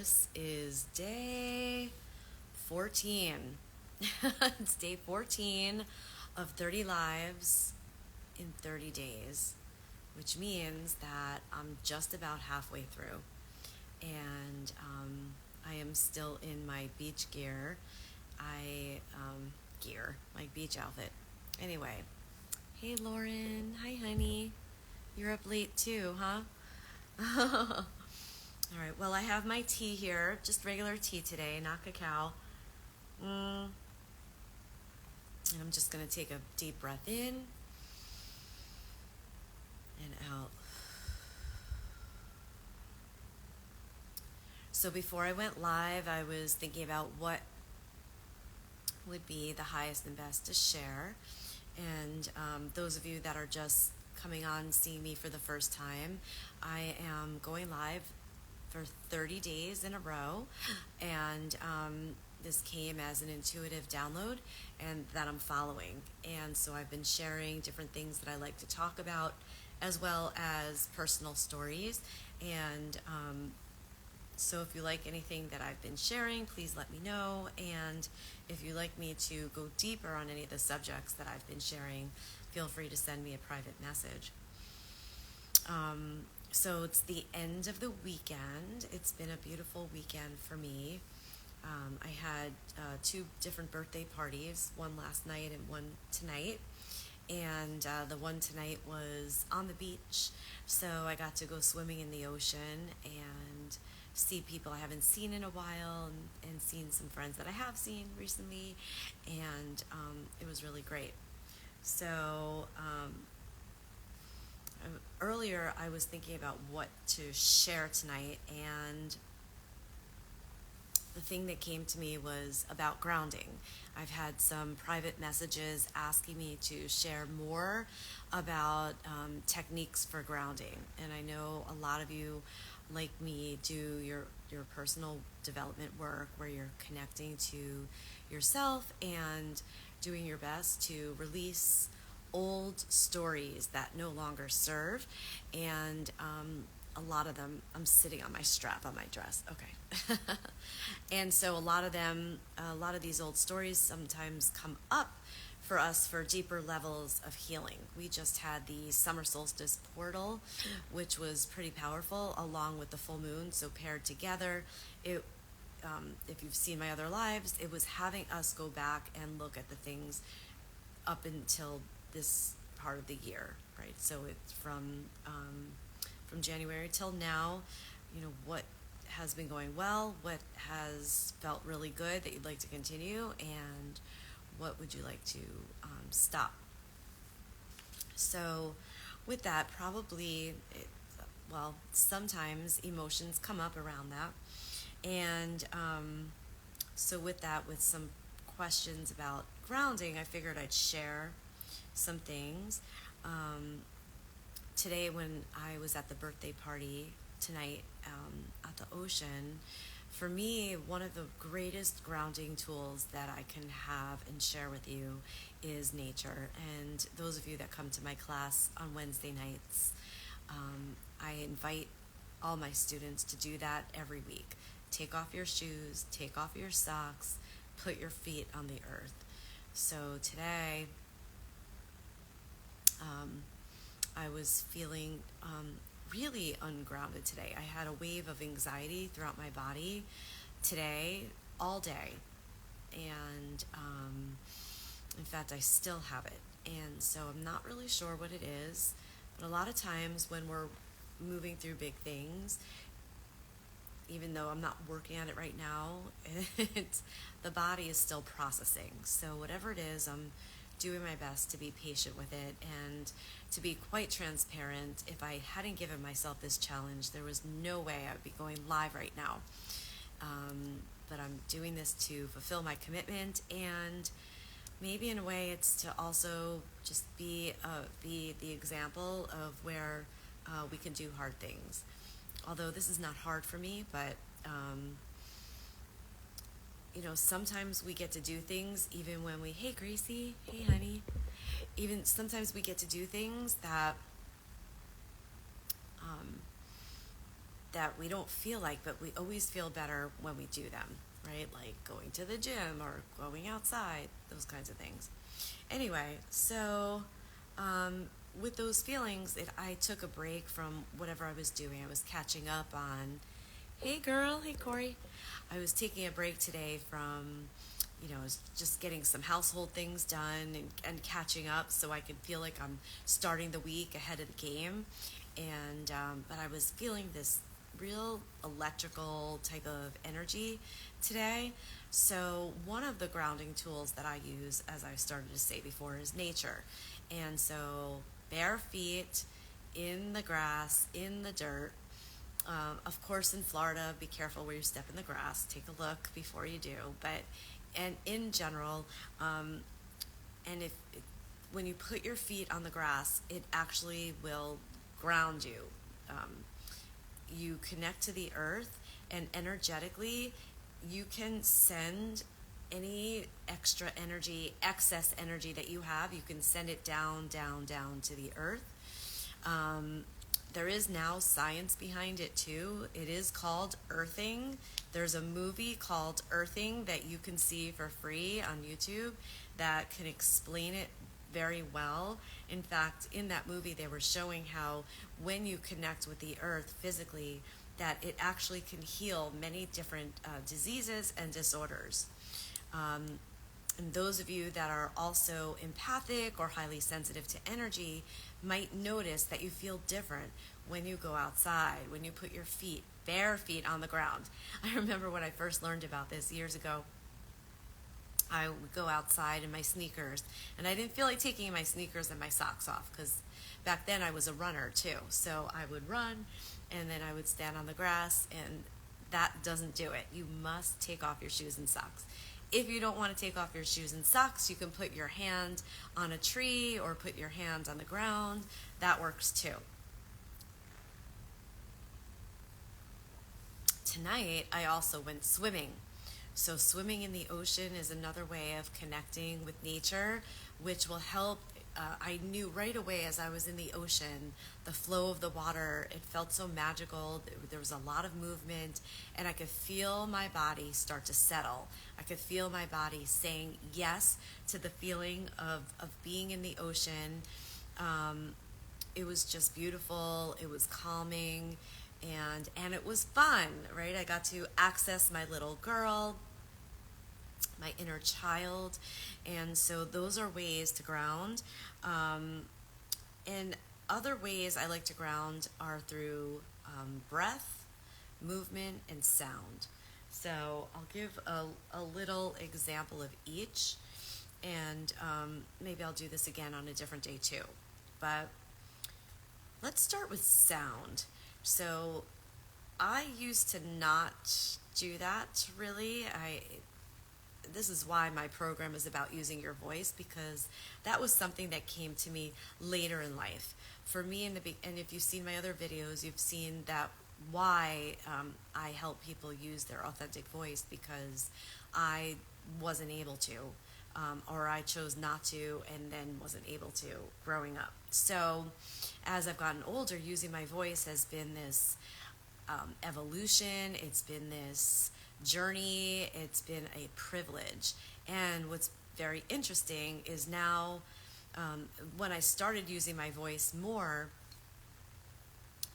This is day 14. It's day 14 of 30 lives in 30 days, which means that I'm just about halfway through. And I am still in my beach gear. My beach outfit. Anyway, hey Lauren. Hi, honey. You're up late too, huh? All right, well, I have my tea here, just regular tea today, not cacao. And I'm just going to take a deep breath in and out. So before I went live, I was thinking about what would be the highest and best to share. And those of you that are just coming on, seeing me for the first time, I am going live for 30 days in a row. And this came as an intuitive download and that I'm following. And so I've been sharing different things that I like to talk about, as well as personal stories. And so if you like anything that I've been sharing, please let me know. And if you'd like me to go deeper on any of the subjects that I've been sharing, feel free to send me a private message. So it's the end of the weekend. It's been a beautiful weekend for me. I had two different birthday parties, one last night and one tonight. And the one tonight was on the beach, so I got to go swimming in the ocean and see people I haven't seen in a while, and seen some friends that I have seen recently, and it was really great. So earlier I was thinking about what to share tonight, and the thing that came to me was about grounding. I've had some private messages asking me to share more about techniques for grounding. And I know a lot of you, like me, do your personal development work where you're connecting to yourself and doing your best to release old stories that no longer serve. And a lot of them, I'm sitting on my strap on my dress. Okay. And so a lot of these old stories sometimes come up for us for deeper levels of healing. We just had the summer solstice portal, which was pretty powerful, along with the full moon. So paired together, if you've seen my other lives, it was having us go back and look at the things up until this part of the year, right? So it's from January till now, what has been going well, what has felt really good that you'd like to continue, and what would you like to stop. So with that, sometimes emotions come up around that. And so with that, with some questions about grounding, I figured I'd share some things. Today, when I was at the birthday party tonight at the ocean, for me, one of the greatest grounding tools that I can have and share with you is nature. And those of you that come to my class on Wednesday nights, I invite all my students to do that every week. Take off your shoes, take off your socks, put your feet on the earth. So today, I was feeling really ungrounded today. I had a wave of anxiety throughout my body today, all day. And in fact, I still have it. And so I'm not really sure what it is. But a lot of times when we're moving through big things, even though I'm not working on it right now, the body is still processing. So whatever it is, I'm doing my best to be patient with it. And to be quite transparent, if I hadn't given myself this challenge, there was no way I would be going live right now. But I'm doing this to fulfill my commitment, and maybe in a way it's to also just be the example of where we can do hard things. Although this is not hard for me, but sometimes we get to do things even when hey Gracie, hey honey, even sometimes we get to do things that that we don't feel like, but we always feel better when we do them, right? Like going to the gym or going outside, those kinds of things. Anyway, so with those feelings, I took a break from whatever I was doing. I was catching up on, hey girl, hey Corey. I was taking a break today from, just getting some household things done and catching up so I could feel like I'm starting the week ahead of the game. And, but I was feeling this real electrical type of energy today. So one of the grounding tools that I use, as I started to say before, is nature. And so bare feet in the grass, in the dirt. Of course, in Florida, be careful where you step in the grass. Take a look before you do. And in general, and if when you put your feet on the grass, it actually will ground you. You connect to the earth, and energetically, you can send any extra energy, excess energy that you have. You can send it down, down, down to the earth. There is now science behind it too. It is called earthing. There's a movie called Earthing that you can see for free on YouTube that can explain it very well. In fact, in that movie, they were showing how when you connect with the earth physically, that it actually can heal many different diseases and disorders. And those of you that are also empathic or highly sensitive to energy might notice that you feel different when you go outside, when you put your feet, bare feet on the ground. I remember when I first learned about this years ago, I would go outside in my sneakers, and I didn't feel like taking my sneakers and my socks off because back then I was a runner too. So I would run, and then I would stand on the grass, and that doesn't do it. You must take off your shoes and socks. If you don't want to take off your shoes and socks, you can put your hand on a tree or put your hands on the ground. That works too. Tonight, I also went swimming. So swimming in the ocean is another way of connecting with nature, which will help. I knew right away as I was in the ocean, the flow of the water, it felt so magical. There was a lot of movement, and I could feel my body start to settle. I could feel my body saying yes to the feeling of being in the ocean. It was just beautiful. It was calming, and it was fun, right? I got to access my little girl, my inner child, and so those are ways to ground. And other ways I like to ground are through breath, movement, and sound. So I'll give a little example of each, and maybe I'll do this again on a different day too. But let's start with sound. So I used to not do that really. This is why my program is about using your voice, because that was something that came to me later in life. For me, and if you've seen my other videos, you've seen that why I help people use their authentic voice, because I wasn't able to, or I chose not to and then wasn't able to growing up. So as I've gotten older, using my voice has been this evolution. It's been this journey. It's been a privilege. And what's very interesting is now when I started using my voice more,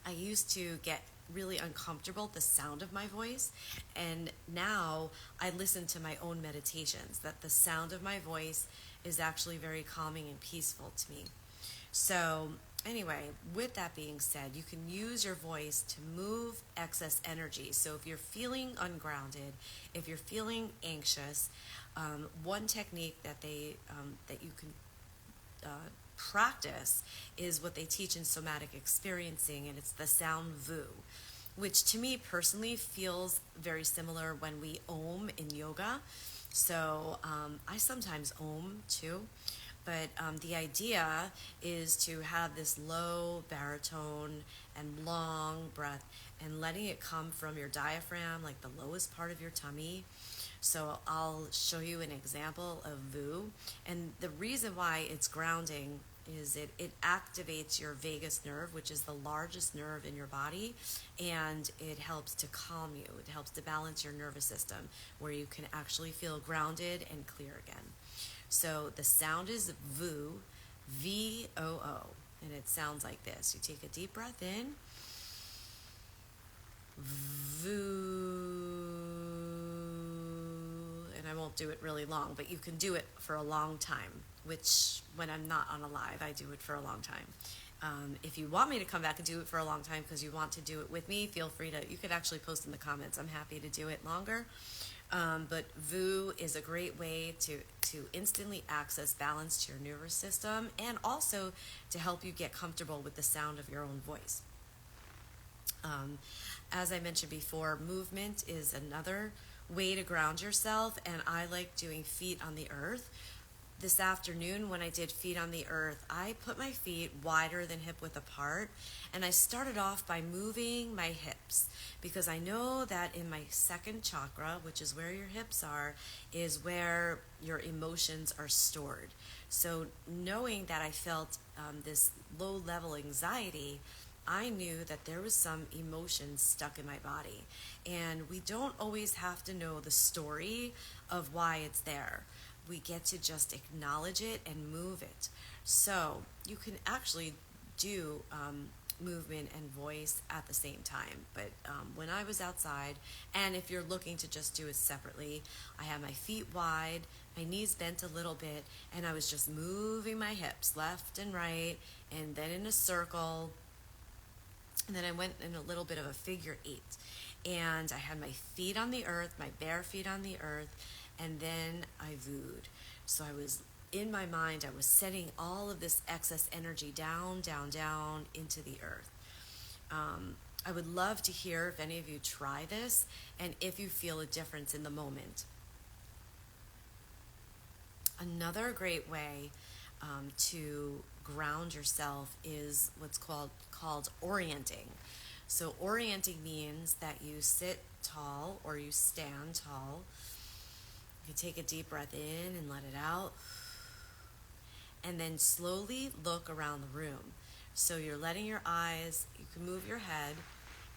I used to get really uncomfortable with the sound of my voice, and now I listen to my own meditations that the sound of my voice is actually very calming and peaceful to me. So anyway, with that being said, you can use your voice to move excess energy. So if you're feeling ungrounded, if you're feeling anxious, one technique that you can practice is what they teach in somatic experiencing, and it's the sound VU, which to me personally feels very similar when we om in yoga. So I sometimes om too. But the idea is to have this low baritone and long breath and letting it come from your diaphragm, like the lowest part of your tummy. So I'll show you an example of VU. And the reason why it's grounding is it activates your vagus nerve, which is the largest nerve in your body, and it helps to calm you. It helps to balance your nervous system where you can actually feel grounded and clear again. So the sound is VOO, VOO, and it sounds like this. You take a deep breath in, VOO, and I won't do it really long, but you can do it for a long time, which when I'm not on a live, I do it for a long time. If you want me to come back and do it for a long time because you want to do it with me, feel free to, you could actually post in the comments. I'm happy to do it longer. But VOO is a great way to instantly access balance to your nervous system and also to help you get comfortable with the sound of your own voice. As I mentioned before, movement is another way to ground yourself, and I like doing feet on the earth. This afternoon when I did feet on the earth, I put my feet wider than hip width apart, and I started off by moving my hips because I know that in my second chakra, which is where your hips are, is where your emotions are stored. So knowing that I felt this low level anxiety, I knew that there was some emotion stuck in my body. And we don't always have to know the story of why it's there. We get to just acknowledge it and move it. So you can actually do movement and voice at the same time. But when I was outside, and if you're looking to just do it separately, I had my feet wide, my knees bent a little bit, and I was just moving my hips left and right, and then in a circle. And then I went in a little bit of a figure 8. And I had my feet on the earth, my bare feet on the earth, and then I VOO'd. So I was, in my mind, I was setting all of this excess energy down, down, down into the earth. I would love to hear if any of you try this and if you feel a difference in the moment. Another great way to ground yourself is what's called orienting. So orienting means that you sit tall or you stand tall. You take a deep breath in and let it out. And then slowly look around the room. So you're letting your eyes, you can move your head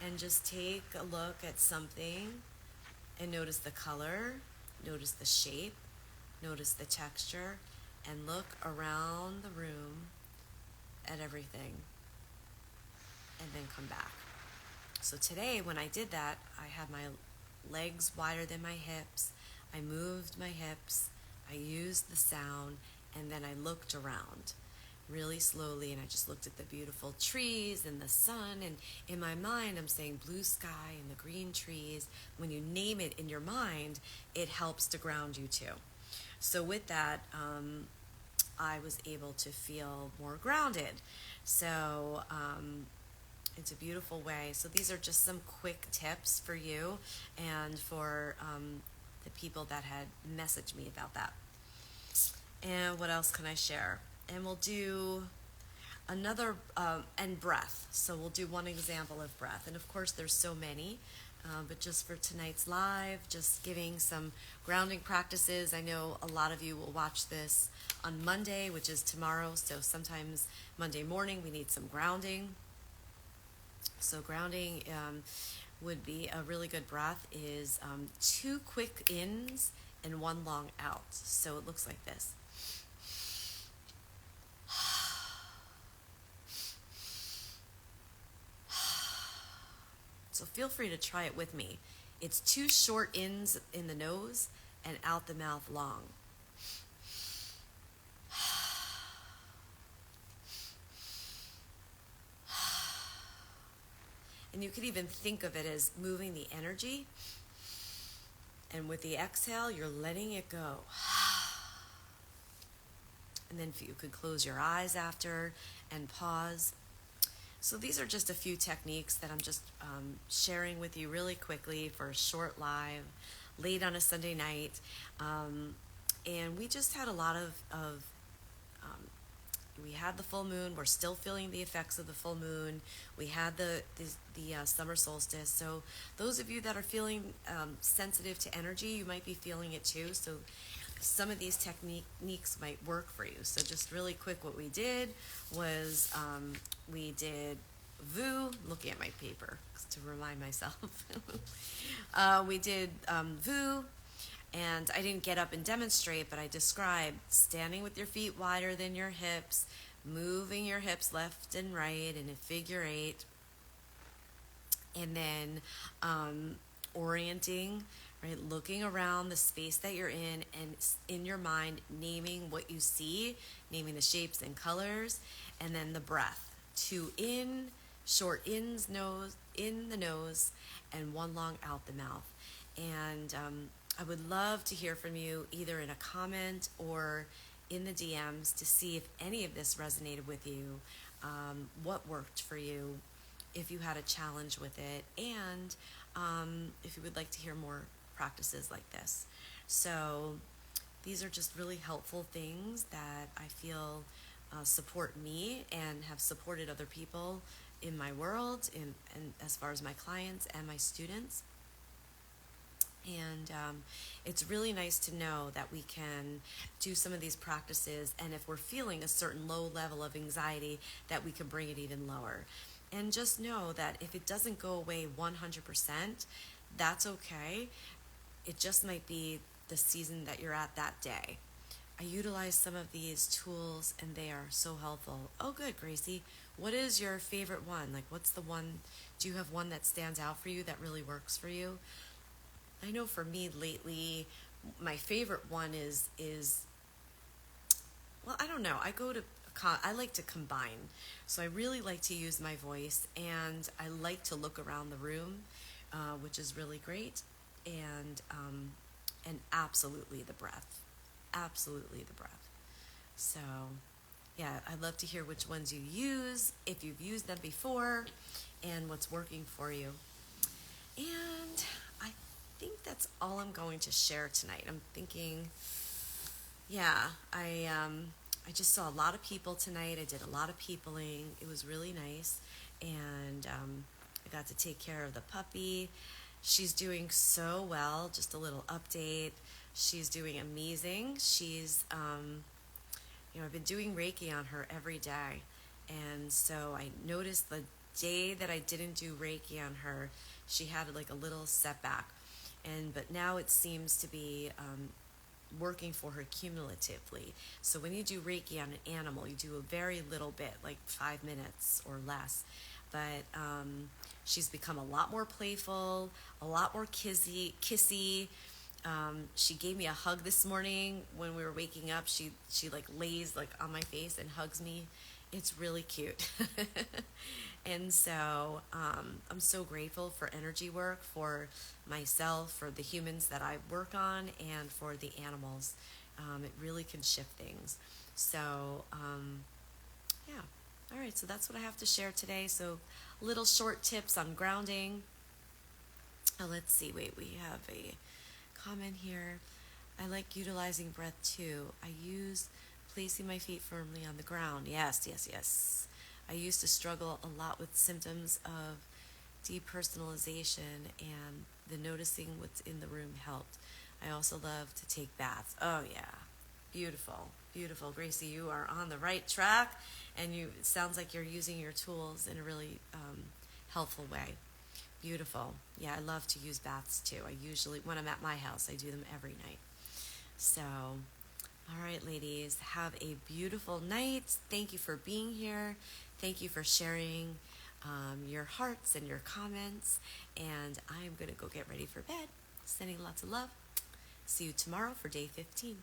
and just take a look at something and notice the color, notice the shape, notice the texture, and look around the room at everything, and then come back. So today, when I did that, I had my legs wider than my hips, I moved my hips, I used the sound, and then I looked around really slowly, and I just looked at the beautiful trees and the sun, and in my mind, I'm saying blue sky and the green trees. When you name it in your mind, it helps to ground you too. So with that, I was able to feel more grounded. So it's a beautiful way. So these are just some quick tips for you and for the people that had messaged me about that. And what else can I share? And we'll do another, and breath. So we'll do one example of breath. And of course, there's so many. But just for tonight's live, just giving some grounding practices. I know a lot of you will watch this on Monday, which is tomorrow. So sometimes Monday morning we need some grounding. So grounding would be a really good breath is 2 quick ins and 1 long out. So it looks like this. So feel free to try it with me. It's 2 short ins in the nose and out the mouth long. And you could even think of it as moving the energy. And with the exhale, you're letting it go. And then you could close your eyes after and pause. So these are just a few techniques that I'm just sharing with you really quickly for a short live, late on a Sunday night. And we just had a lot of we had the full moon. We're still feeling the effects of the full moon. We had the summer solstice. So those of you that are feeling sensitive to energy, you might be feeling it too. So some of these techniques might work for you. So just really quick, what we did was we did VU, looking at my paper to remind myself. We did VU, and I didn't get up and demonstrate, but I described standing with your feet wider than your hips, moving your hips left and right in a figure eight, and then orienting, right, looking around the space that you're in, and in your mind naming what you see, naming the shapes and colors, and then the breath. 2 in, short ins, nose in the nose, and 1 long out the mouth. And I would love to hear from you either in a comment or in the DMs to see if any of this resonated with you, what worked for you, if you had a challenge with it, and if you would like to hear more practices like this. So these are just really helpful things that I feel support me and have supported other people in my world, and as far as my clients and my students. And it's really nice to know that we can do some of these practices, and if we're feeling a certain low level of anxiety, that we can bring it even lower. And just know that if it doesn't go away 100%, that's okay. It just might be the season that you're at that day. I utilize some of these tools, and they are so helpful. Oh, good, Gracie. What is your favorite one? Like, what's the one? Do you have one that stands out for you that really works for you? I know for me lately, my favorite one is well, I don't know. I like to combine. So I really like to use my voice, and I like to look around the room, which is really great, and absolutely the breath. Absolutely the breath. So, yeah, I'd love to hear which ones you use, if you've used them before, and what's working for you. And I think that's all I'm going to share tonight. I'm thinking, yeah, I just saw a lot of people tonight. I did a lot of peopling. It was really nice, and I got to take care of the puppy. She's doing so well. Just a little update. She's doing amazing. She's, I've been doing Reiki on her every day, and so I noticed the day that I didn't do Reiki on her, she had like a little setback, but now it seems to be working for her cumulatively. So when you do Reiki on an animal, you do a very little bit, like 5 minutes or less, but she's become a lot more playful, a lot more kissy. She gave me a hug this morning when we were waking up. She like lays like on my face and hugs me. It's really cute. And so I'm so grateful for energy work, for myself, for the humans that I work on, and for the animals. It really can shift things. So yeah. All right, so that's what I have to share today. So little short tips on grounding. Let's see. Wait, we have a comment here. I like utilizing breath too. I use placing my feet firmly on the ground. Yes. I used to struggle a lot with symptoms of depersonalization, and the noticing what's in the room helped. I also love to take baths. Oh yeah, beautiful. Gracie, you are on the right track, and it sounds like you're using your tools in a really helpful way. Beautiful. Yeah, I love to use baths too. I usually, when I'm at my house, I do them every night. So, all right, ladies, have a beautiful night. Thank you for being here. Thank you for sharing your hearts and your comments. And I'm going to go get ready for bed. Sending lots of love. See you tomorrow for day 15.